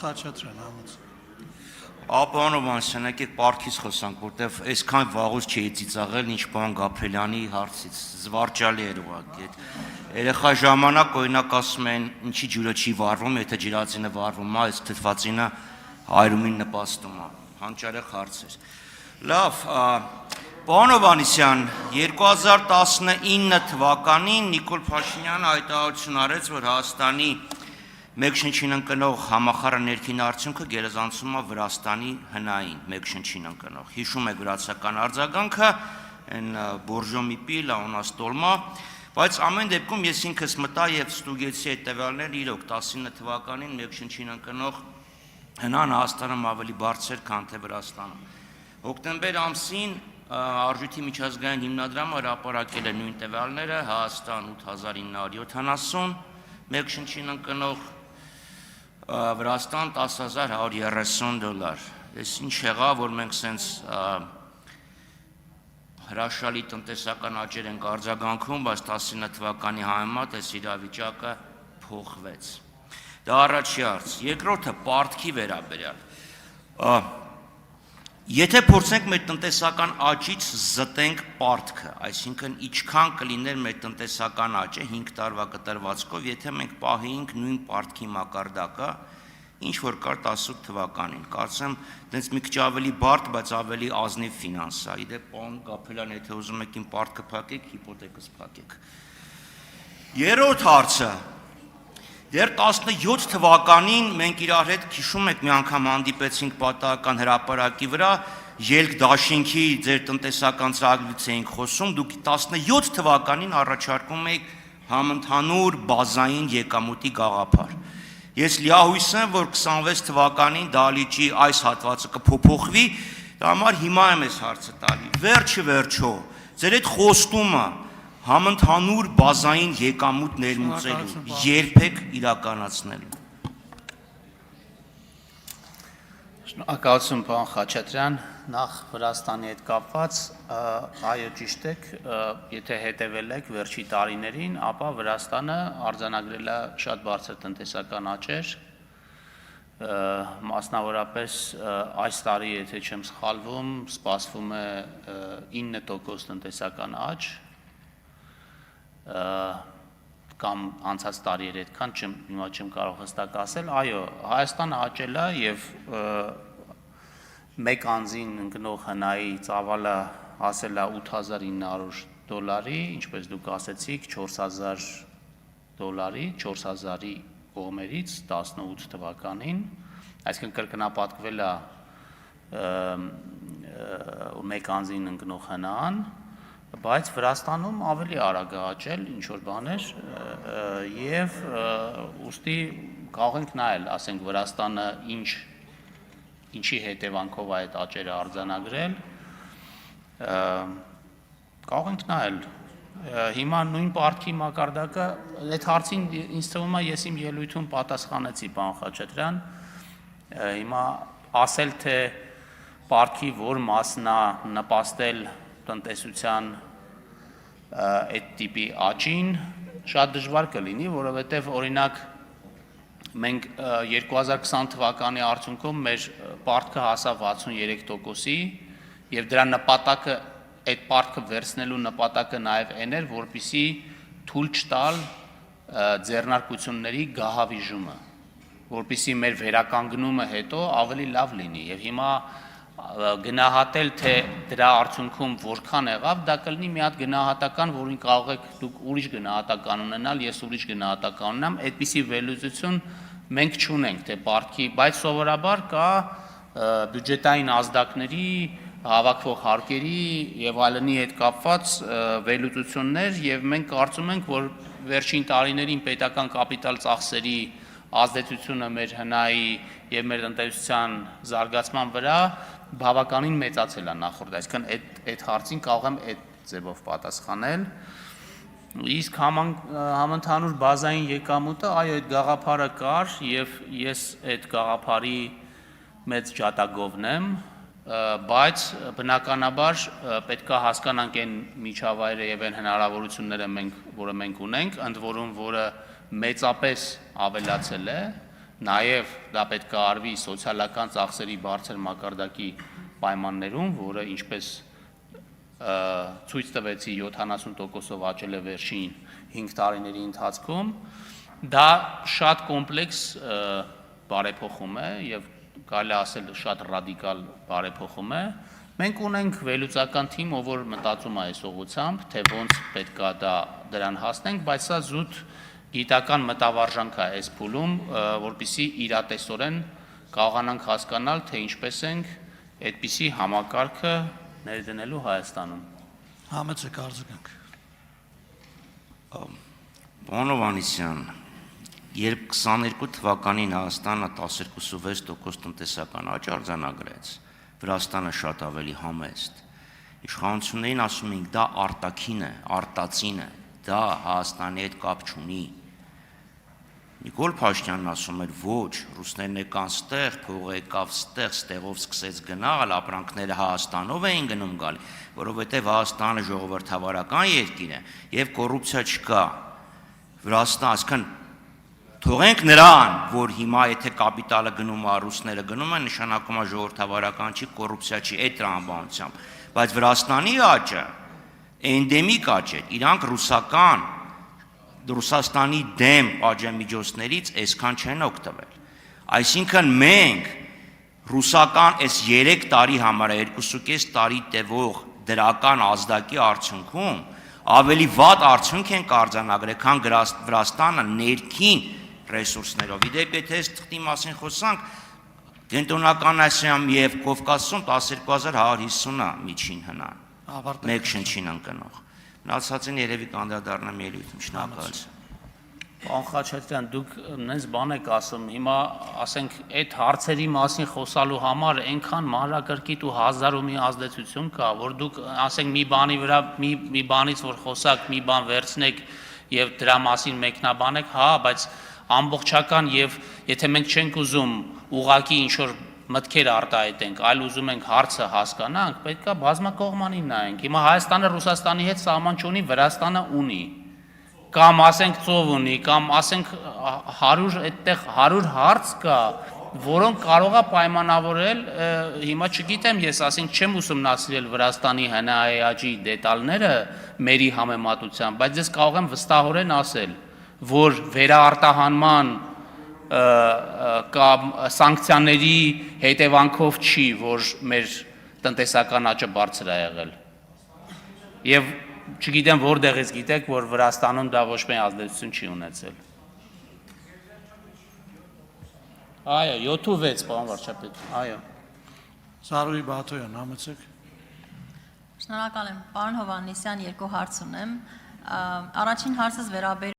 Խաչատրյան, համոց։ Պարոն Օվանեսյան, եկեք պարտքից խոսանք, որտեվ այսքան վաղուց չէի ծիծաղել, ինչ պարոն Գաբրելյանի հարցից, զվարճալի էր ուղղակի։ Երեխա ժամանակ օրինակ ասում են, ինչի ջուրը չի վառվում, եթե ջրածինը վառվում է, այս թթվածինը այրումին նպաստում է, հանճարեղ հարց էր։ Լավ, պարոն Օվանեսյան, 2019 թվականին Նիկոլ Փաշինյանը հայտարարություն արեց, որ Հայաստանի մեկ շնչին ընկնող համախառն ներքին արդյունքը գերազանցում է Վրաստանի հնային մեկ շնչին ընկնող։ Հիշում եք վրացական արձագանքը, այն բորժոմիպի, լաունաստոլմա, բայց ամեն դեպքում ես ինքս մտա եւ ստուգեցի այդ տվյալները, իրոք 19 թվականին մեկ շնչին ընկնող հնան Հայաստանում ավելի բարձր, քան թե Վրաստանում։ Հոկտեմբեր ամսին Արժույթի միջազգային հիմնադրամը հրապարակել է նույն տվյալները, Հայաստան 8970, մեկ շնչին ընկնող, Վրաստան 10130 դոլար։ Ես ինչ եղավ, որ մենք սենց հրաշալի տնտեսական աճեր ենք արձագանքում, բայց 19 թվականի համեմատ այս իրավիճակը փոխվեց։ Դա առաջի հարց։ Երկրորդը պարտքի վերաբերյալ։ Եթե փորձենք մեր տնտեսական աճից զտենք պարտքը, այսինքն ինչքան կլիներ մեր տնտեսական աճը 5 տարվա կտրվածքով, եթե մենք պահեինք նույն պարտքի մակարդակը, ինչ որ կար 18 թվականին, կարծեմ, դենց մի քիչ ավելի բարդ, բայց ավելի ազնիվ ֆինանսա։ Իդեպ, պարոն Գաբրելյան, եթե ուզում եք իմ պարտքը փակեք, հիպոթեկս փակեք։ Երրորդ հարցը։ Դեռ 17 թվականին մենք իրար հետ հիշում եք մի անգամ հանդիպեցինք պատահական հրապարակի վրա, ելք դաշինքի ձեր տնտեսական ծրագրից էինք խոսում, դուք 17 թվականին առաջարկում եք համընդհանուր բազային եկամուտի գաղափար։ Ես լիահույս եմ, որ 26 թվականին դահլիճի այս հատվածը կփոփոխվի, դա համար հիմա եմ այս հարցը տալի։ Վերջը վերջո, ձեր այդ խոստումը համընդհանուր բազային եկամուտ ներմուծելու, երբեք իրականացնելու։ Շնորհակալություն, պարոն Խաչատրյան, նախ Վրաստանի հետ կապված, այո ճիշտ եք, եթե հետևել եք վերջի տարիներին, ապա Վրաստանը արձանագրել է շատ բարձր տնտեսական աճեր, մասնավորապես այս տարի, եթե չեմ սխալվում, սպասվում է 9% տնտեսական աճ, կամ անցած տարիեր այդքան հիմա չեմ կարող հստակ ասել, այո, Հայաստանը աճել է եւ մեկ անձին ընկնող հնայի ծավալը հասել է 8900 դոլարի, ինչպես դուք ասեցիք, 4000 դոլարի, 4000-ի կողմերից 18 թվականին, այսինքն կրկնապատկվել է մեկ անձին ընկնող հնան, բայց Վրաստանում ավելի արագ է աճել ինչ-որ բաներ եւ ուստի կարող ենք նայել, ասենք Վրաստանը ինչի հետևանքով այդ աճերը արձանագրել, կարող ենք նայել։ Հիմա նույն պարտքի մակարդակը, այդ հարցին ինձ թվում է ես իմ ելույթում պատասխանեցի, պարոն Խաչատրյան, հիմա ասել թե պարտքի որ մասն է նպաստել տնտեսության այդ տիպի աճին շատ դժվար կլինի, որովհետև օրինակ մենք 2020 թվականի արդյունքում մեր պարտքը հասավ 63%-ի եւ դրա նպատակը այդ պարտքը վերցնելու նպատակը նաեւ այն էր, որպեսզի թույլ չտալ ձեռնարկությունների գահավիժումը, որպեսզի մեր վերականգնումը հետո ավելի լավ լինի եւ հիմա գնահատել թե դրա արդյունքում որքան եղավ, դա կլինի մի հատ գնահատական, որին կարող եք դուք ուրիշ գնահատական ունենալ, ես ուրիշ գնահատական ունենամ, այդպիսի վերլուծություն մենք չունենք, թե պարտքի, բայց սովորաբար կա բյուջետային ազդակների, հավաքվող հարկերի եւ այլնի հետ կապված վերլուծություններ եւ մենք կարծում ենք, որ վերջին տարիներին պետական կապիտալ ծախսերի ազդեցությունը մեր հնայի եւ մեր տնտեսության զարգացման վրա բավականին մեծացել է նախորդ, այսինքն այդ հարցին կարող եմ այդ ձևով պատասխանել։ Իսկ համընդհանուր բազային եկամուտը, այո, այդ գաղափարը կար եւ ես այդ գաղափարի մեծ ջատագովն եմ, բայց բնականաբար պետք է հասկանանք այն միջավայրը եւ այն հնարավորությունները որը մենք ունենք, ընդ որում որը մեծապես ավելացել է նաև դա պետք է արվի սոցիալական ծախսերի բարձր մակարդակի պայմաններում, որը ինչպես ցույց տվեցի 70%-ով աճել է վերջին 5 տարիների ընթացքում, դա շատ կոմպլեքս բարեփոխում է եւ կարելի ասել շատ ռադիկալ բարեփոխում է։ Մենք ունենք վերլուծական թիմ, ով որ մտածում է այս ուղղությամբ, թե ոնց պետքա դրան հասնենք, բայց սա զուտ գիտական մտավարժանք է այս փուլում, որպեսզի իրատեսորեն կարողանանք հասկանալ, թե ինչպես ենք այդպիսի համակարգը ներդնելու Հայաստանում։ Համեցեք արձագանք։ Պարոն Հովհաննիսյան, երբ 22 թվականին Հայաստանը 12.6% տնտեսական աճ արձանագրեց, Վրաստանը շատ ավելի համեստ։ Իշխանություններին ասում ենք, դա արտաքին է, արտածին է, դա Հայաստանի հետ կապ չունի։ Նիկոլ Փաշինյանն ասում էր, ոչ, ռուսներն եկան ստեղ, փողը եկավ ստեղ, ստեղով սկսեց գնալ, ապրանքները Հայաստանով էին գնում գալի, որովհետև Հայաստանը ժողովրդավարական երկիր է եւ կոռուպցիա չկա։ Վրաստանը, այսքան թողենք նրան, որ հիմա եթե կապիտալը գնում է, ռուսները գնում են, նշանակում է ժողովրդավարական չի, կոռուպցիա չի, այդ տրամաբանությամբ, բայց Վրաստանի աճը էնդեմիկ աճ է, իրանք Ռուսաստանի դեմ պատժամիջոցներից այսքան չեն օգտվել։ Այսինքն մենք ռուսական այս 3 տարի համար 2.5 տարի տևող դրական ազդակի արդյունքում ավելի վատ արդյունք են արձանագրել, քան Վրաստանը ներքին ռեսուրսներով։ Իդեպ եթե այս թղթի մասին խոսանք, Կենտրոնական Ասիայում եւ Կովկասում 12150 է միջին հնան։ Մեկ շնչին ընկնող։ Մնացածին երևի կանդրադառնամ ելույթում, շնորհակալ եմ։ Պարոն Խաչատրյան, դուք նենց բան եք ասում, հիմա ասենք այդ հարցերի մասին խոսալու համար այնքան մանրակրկիտ ու հազար ու մի ազդեցություն կա, որ դուք ասենք մի բանի վրա մի բանից որ խոսակ, մի բան վերցնեք եւ դրա մասին մեկնաբանեք, հա, բայց ամբողջական եւ եթե մենք չենք ուզում ուղակի ինչ որ մտքեր արտահայտենք, այլ ուզում ենք հարցը հասկանանք, պետք է բազմակողմանին նայենք։ Հիմա Հայաստանը Ռուսաստանի հետ սահման չունի, Վրաստանը ունի։ Կամ ասենք ծով ունի, կամ ասենք 100 այդտեղ 100 հարց կա, որոնք կարող է պայմանավորել, հիմա չգիտեմ, ես ասենք չեմ ուսումնասիրել Վրաստանի հնա-աճի դետալները մերի համեմատությամբ, բայց ես կարող եմ վստահորեն ասել, որ վերաարտահանման կամ սանկցիաների հետևանքով չի, որ մեր տնտեսական աճը բարձր է եղել։ Եվ չգիտեմ որտեղից գիտեք, որ Վրաստանում դա ոչ մի ազդեցություն չի ունեցել։ Այո, 7-6, պարոն վարչապետ, այո։ Զարուհի Բաթոյան, համեցեք։ Շնորհակալ եմ, պարոն Հովհաննիսյան, երկու հարց ունեմ։ Առաջին հարցս վերաբերում